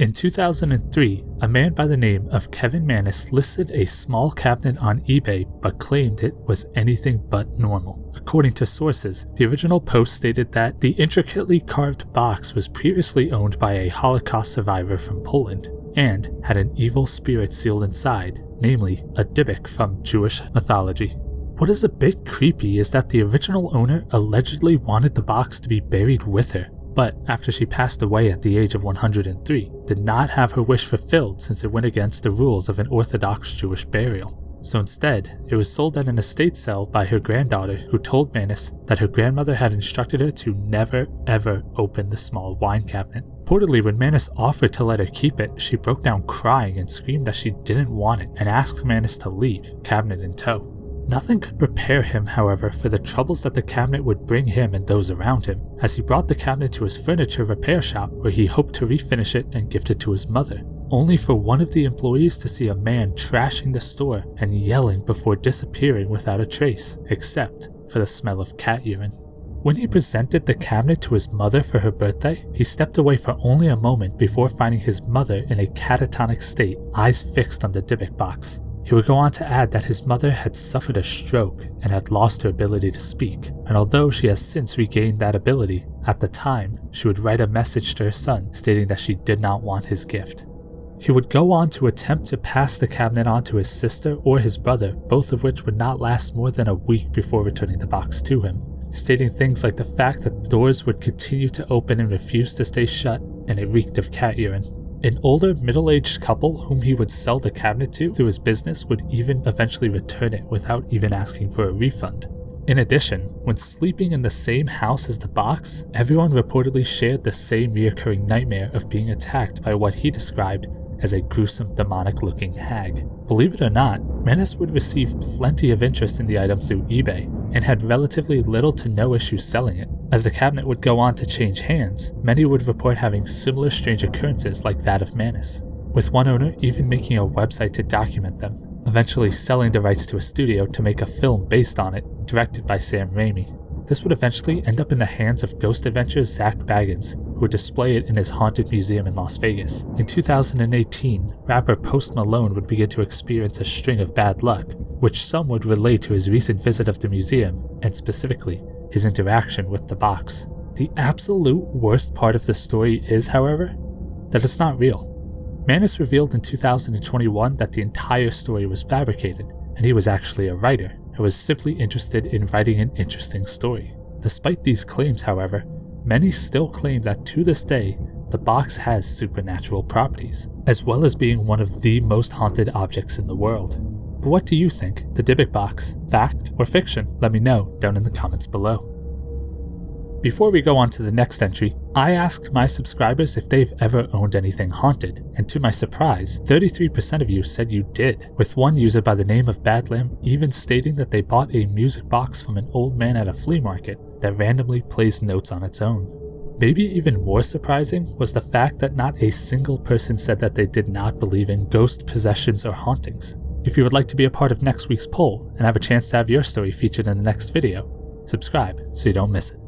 In 2003, a man by the name of Kevin Mannis listed a small cabinet on eBay but claimed it was anything but normal. According to sources, the original post stated that the intricately carved box was previously owned by a Holocaust survivor from Poland and had an evil spirit sealed inside, namely a Dybbuk from Jewish mythology. What is a bit creepy is that the original owner allegedly wanted the box to be buried with her, but after she passed away at the age of 103, did not have her wish fulfilled since it went against the rules of an Orthodox Jewish burial. So instead, it was sold at an estate sale by her granddaughter, who told Mannis that her grandmother had instructed her to never ever open the small wine cabinet. Reportedly, when Mannis offered to let her keep it, she broke down crying and screamed that she didn't want it and asked Mannis to leave, cabinet in tow. Nothing could prepare him, however, for the troubles that the cabinet would bring him and those around him, as he brought the cabinet to his furniture repair shop where he hoped to refinish it and gift it to his mother, only for one of the employees to see a man trashing the store and yelling before disappearing without a trace, except for the smell of cat urine. When he presented the cabinet to his mother for her birthday, he stepped away for only a moment before finding his mother in a catatonic state, eyes fixed on the Dybbuk box. He would go on to add that his mother had suffered a stroke and had lost her ability to speak, and although she has since regained that ability, at the time, she would write a message to her son stating that she did not want his gift. He would go on to attempt to pass the cabinet on to his sister or his brother, both of which would not last more than a week before returning the box to him, stating things like the fact that the doors would continue to open and refuse to stay shut, and it reeked of cat urine. An older, middle-aged couple whom he would sell the cabinet to through his business would even eventually return it without even asking for a refund. In addition, when sleeping in the same house as the box, everyone reportedly shared the same reoccurring nightmare of being attacked by what he described as a gruesome, demonic-looking hag. Believe it or not, Mannis would receive plenty of interest in the item through eBay, and had relatively little to no issue selling it. As the cabinet would go on to change hands, many would report having similar strange occurrences like that of Mannis, with one owner even making a website to document them, eventually selling the rights to a studio to make a film based on it, directed by Sam Raimi. This would eventually end up in the hands of Ghost Adventures' Zach Baggins, who would display it in his haunted museum in Las Vegas. In 2018, rapper Post Malone would begin to experience a string of bad luck, which some would relate to his recent visit of the museum, and specifically, his interaction with the box. The absolute worst part of the story is, however, that it's not real. Mannis revealed in 2021 that the entire story was fabricated, and he was actually a writer, and was simply interested in writing an interesting story. Despite these claims, however, many still claim that to this day, the box has supernatural properties, as well as being one of the most haunted objects in the world. But what do you think? The Dybbuk Box, fact or fiction? Let me know down in the comments below. Before we go on to the next entry, I asked my subscribers if they've ever owned anything haunted, and to my surprise, 33% of you said you did, with one user by the name of Badlam even stating that they bought a music box from an old man at a flea market that randomly plays notes on its own. Maybe even more surprising was the fact that not a single person said that they did not believe in ghost possessions or hauntings. If you would like to be a part of next week's poll and have a chance to have your story featured in the next video, subscribe so you don't miss it.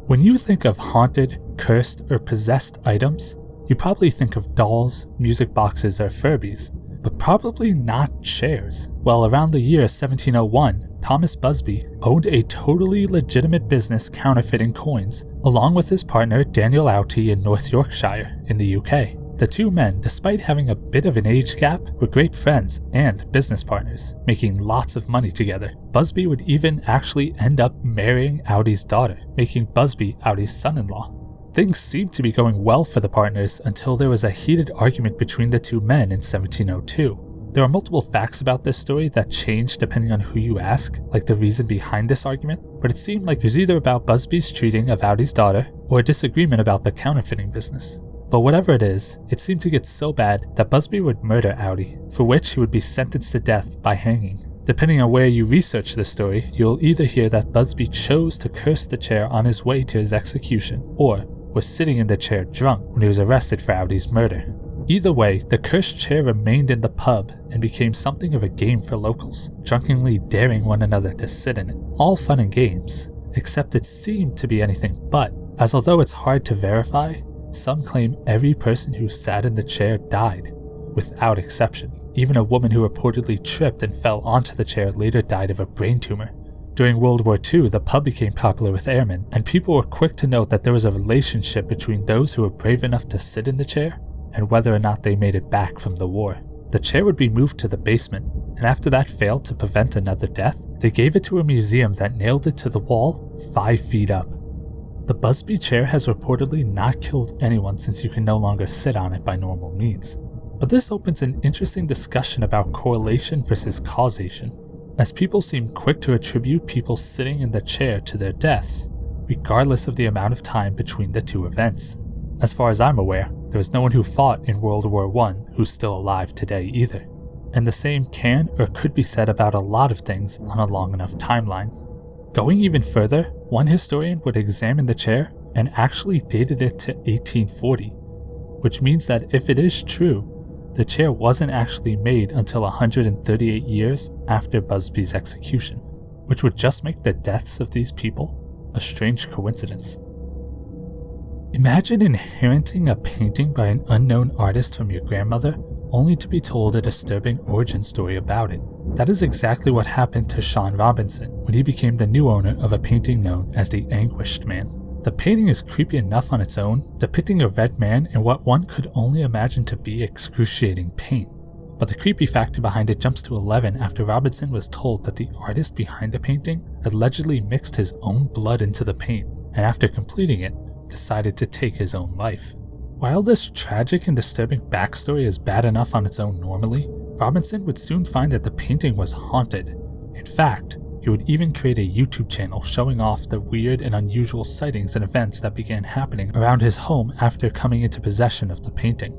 When you think of haunted, cursed, or possessed items, you probably think of dolls, music boxes, or Furbies, but probably not chairs. Well, around the year 1701, Thomas Busby owned a totally legitimate business counterfeiting coins, along with his partner Daniel Outie in North Yorkshire in the UK. The two men, despite having a bit of an age gap, were great friends and business partners, making lots of money together. Busby would even actually end up marrying Outie's daughter, making Busby Outie's son-in-law. Things seemed to be going well for the partners until there was a heated argument between the two men in 1702. There are multiple facts about this story that change depending on who you ask, like the reason behind this argument, but it seemed like it was either about Busby's treating of Outie's daughter, or a disagreement about the counterfeiting business. But whatever it is, it seemed to get so bad that Busby would murder Outie, for which he would be sentenced to death by hanging. Depending on where you research this story, you'll either hear that Busby chose to curse the chair on his way to his execution, or was sitting in the chair drunk when he was arrested for Outie's murder. Either way, the cursed chair remained in the pub and became something of a game for locals, drunkenly daring one another to sit in it. All fun and games, except it seemed to be anything but, as although it's hard to verify, Some claim every person who sat in the chair died, without exception. Even a woman who reportedly tripped and fell onto the chair later died of a brain tumor. During World War II, the pub became popular with airmen, and people were quick to note that there was a relationship between those who were brave enough to sit in the chair and whether or not they made it back from the war. The chair would be moved to the basement, and after that failed to prevent another death, they gave it to a museum that nailed it to the wall 5 feet up. The Busby Chair has reportedly not killed anyone since you can no longer sit on it by normal means. But this opens an interesting discussion about correlation versus causation, as people seem quick to attribute people sitting in the chair to their deaths, regardless of the amount of time between the two events. As far as I'm aware, there was no one who fought in World War I who's still alive today either. And the same can or could be said about a lot of things on a long enough timeline. Going even further, one historian would examine the chair and actually dated it to 1840, which means that if it is true, the chair wasn't actually made until 138 years after Busby's execution, which would just make the deaths of these people a strange coincidence. Imagine inheriting a painting by an unknown artist from your grandmother, only to be told a disturbing origin story about it. That is exactly what happened to Sean Robinson when he became the new owner of a painting known as the Anguished Man. The painting is creepy enough on its own, depicting a red man in what one could only imagine to be excruciating pain. But the creepy factor behind it jumps to 11 after Robinson was told that the artist behind the painting allegedly mixed his own blood into the paint, and after completing it, decided to take his own life. While this tragic and disturbing backstory is bad enough on its own normally, Robinson would soon find that the painting was haunted. In fact, he would even create a YouTube channel showing off the weird and unusual sightings and events that began happening around his home after coming into possession of the painting.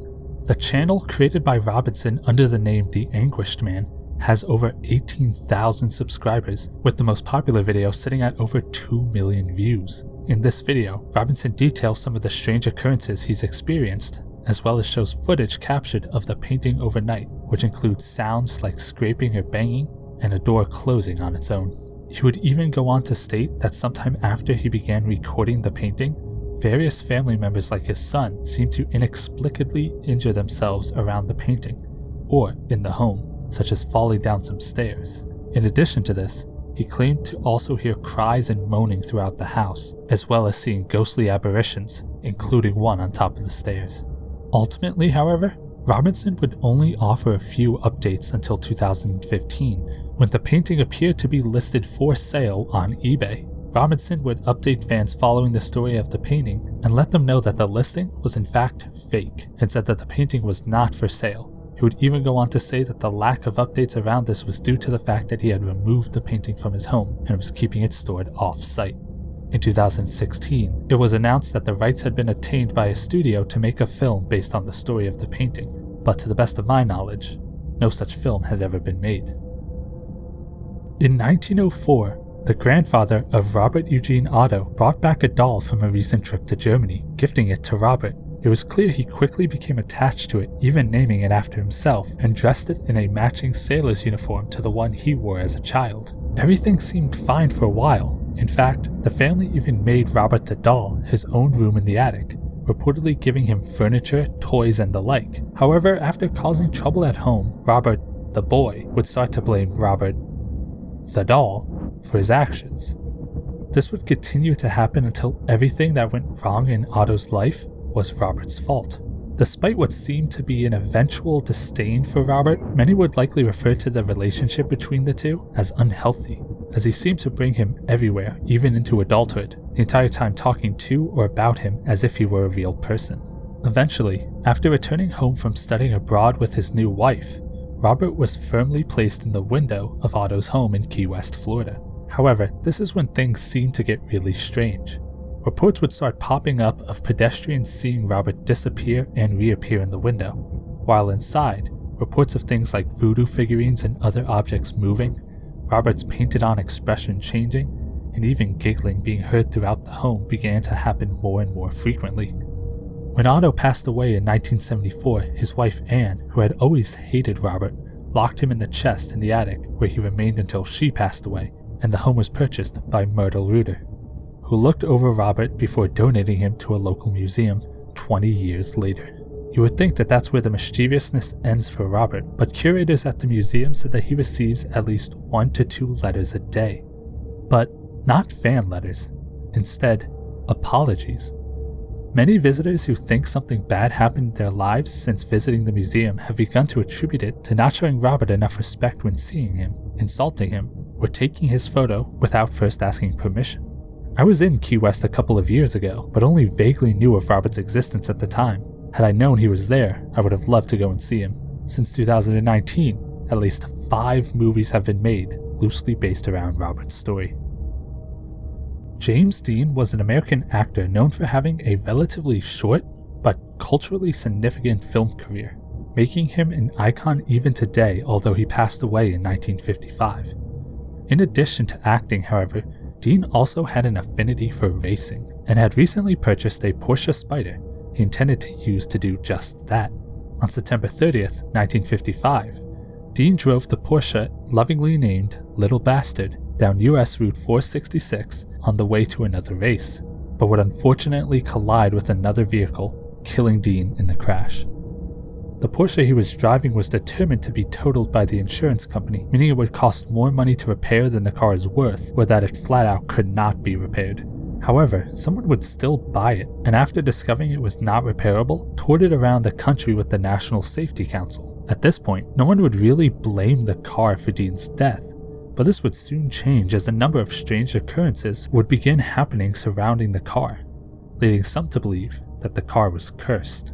The channel, created by Robinson under the name The Anguished Man, has over 18,000 subscribers, with the most popular video sitting at over 2 million views. In this video, Robinson details some of the strange occurrences he's experienced, as well as shows footage captured of the painting overnight, which includes sounds like scraping or banging, and a door closing on its own. He would even go on to state that sometime after he began recording the painting, various family members like his son seemed to inexplicably injure themselves around the painting, or in the home, such as falling down some stairs. In addition to this, he claimed to also hear cries and moaning throughout the house, as well as seeing ghostly apparitions, including one on top of the stairs. Ultimately, however, Robinson would only offer a few updates until 2015, when the painting appeared to be listed for sale on eBay. Robinson would update fans following the story of the painting and let them know that the listing was in fact fake, and said that the painting was not for sale. He would even go on to say that the lack of updates around this was due to the fact that he had removed the painting from his home and was keeping it stored off-site. In 2016, it was announced that the rights had been obtained by a studio to make a film based on the story of the painting, but to the best of my knowledge, no such film had ever been made. In 1904, the grandfather of Robert Eugene Otto brought back a doll from a recent trip to Germany, gifting it to Robert. It was clear he quickly became attached to it, even naming it after himself, and dressed it in a matching sailor's uniform to the one he wore as a child. Everything seemed fine for a while. In fact, the family even made Robert the doll his own room in the attic, reportedly giving him furniture, toys, and the like. However, after causing trouble at home, Robert, the boy, would start to blame Robert, the doll, for his actions. This would continue to happen until everything that went wrong in Otto's life was Robert's fault. Despite what seemed to be an eventual disdain for Robert, many would likely refer to the relationship between the two as unhealthy, as he seemed to bring him everywhere, even into adulthood, the entire time talking to or about him as if he were a real person. Eventually, after returning home from studying abroad with his new wife, Robert was firmly placed in the window of Otto's home in Key West, Florida. However, this is when things seemed to get really strange. Reports would start popping up of pedestrians seeing Robert disappear and reappear in the window. While inside, reports of things like voodoo figurines and other objects moving, Robert's painted-on expression changing, and even giggling being heard throughout the home began to happen more and more frequently. When Otto passed away in 1974, his wife Anne, who had always hated Robert, locked him in the chest in the attic where he remained until she passed away, and the home was purchased by Myrtle Reuter, who looked over Robert before donating him to a local museum 20 years later. You would think that that's where the mischievousness ends for Robert, but curators at the museum said that he receives at least 1 to 2 letters a day. But not fan letters. Instead, apologies. Many visitors who think something bad happened in their lives since visiting the museum have begun to attribute it to not showing Robert enough respect when seeing him, insulting him, or taking his photo without first asking permission. I was in Key West a couple of years ago, but only vaguely knew of Robert's existence at the time. Had I known he was there, I would have loved to go and see him. Since 2019, at least 5 movies have been made, loosely based around Robert's story. James Dean was an American actor known for having a relatively short, but culturally significant film career, making him an icon even today, although he passed away in 1955. In addition to acting, however, Dean also had an affinity for racing, and had recently purchased a Porsche Spyder he intended to use to do just that. On September 30th, 1955, Dean drove the Porsche lovingly named Little Bastard down US Route 466 on the way to another race, but would unfortunately collide with another vehicle, killing Dean in the crash. The Porsche he was driving was determined to be totaled by the insurance company, meaning it would cost more money to repair than the car is worth, or that it flat out could not be repaired. However, someone would still buy it, and after discovering it was not repairable, toured it around the country with the National Safety Council. At this point, no one would really blame the car for Dean's death, but this would soon change as a number of strange occurrences would begin happening surrounding the car, leading some to believe that the car was cursed.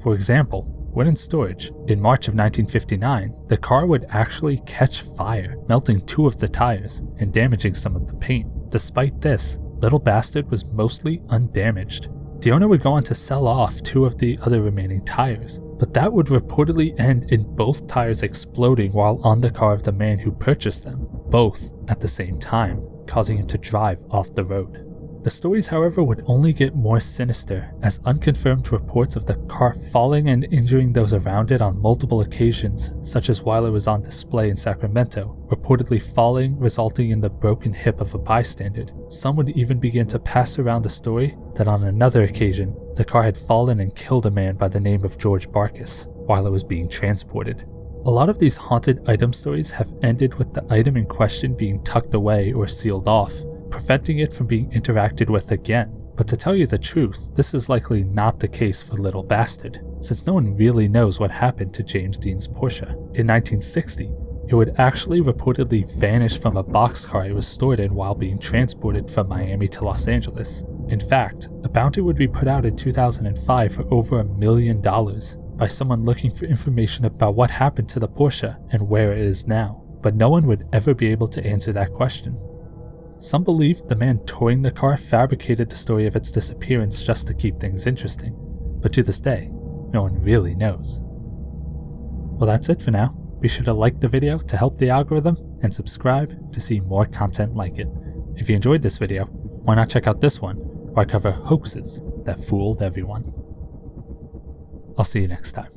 For example, when in storage, in March of 1959, the car would actually catch fire, melting 2 of the tires and damaging some of the paint. Despite this, Little Bastard was mostly undamaged. The owner would go on to sell off 2 of the other remaining tires, but that would reportedly end in both tires exploding while on the car of the man who purchased them, both at the same time, causing him to drive off the road. The stories, however, would only get more sinister, as unconfirmed reports of the car falling and injuring those around it on multiple occasions, such as while it was on display in Sacramento, reportedly falling, resulting in the broken hip of a bystander. Some would even begin to pass around the story that on another occasion, the car had fallen and killed a man by the name of George Barkis while it was being transported. A lot of these haunted item stories have ended with the item in question being tucked away or sealed off, preventing it from being interacted with again. But to tell you the truth, this is likely not the case for Little Bastard, since no one really knows what happened to James Dean's Porsche. In 1960, it would actually reportedly vanish from a boxcar it was stored in while being transported from Miami to Los Angeles. In fact, a bounty would be put out in 2005 for over $1 million by someone looking for information about what happened to the Porsche and where it is now, but no one would ever be able to answer that question. Some believe the man towing the car fabricated the story of its disappearance just to keep things interesting, but to this day, no one really knows. Well, that's it for now. Be sure to like the video to help the algorithm and subscribe to see more content like it. If you enjoyed this video, why not check out this one, where I cover hoaxes that fooled everyone. I'll see you next time.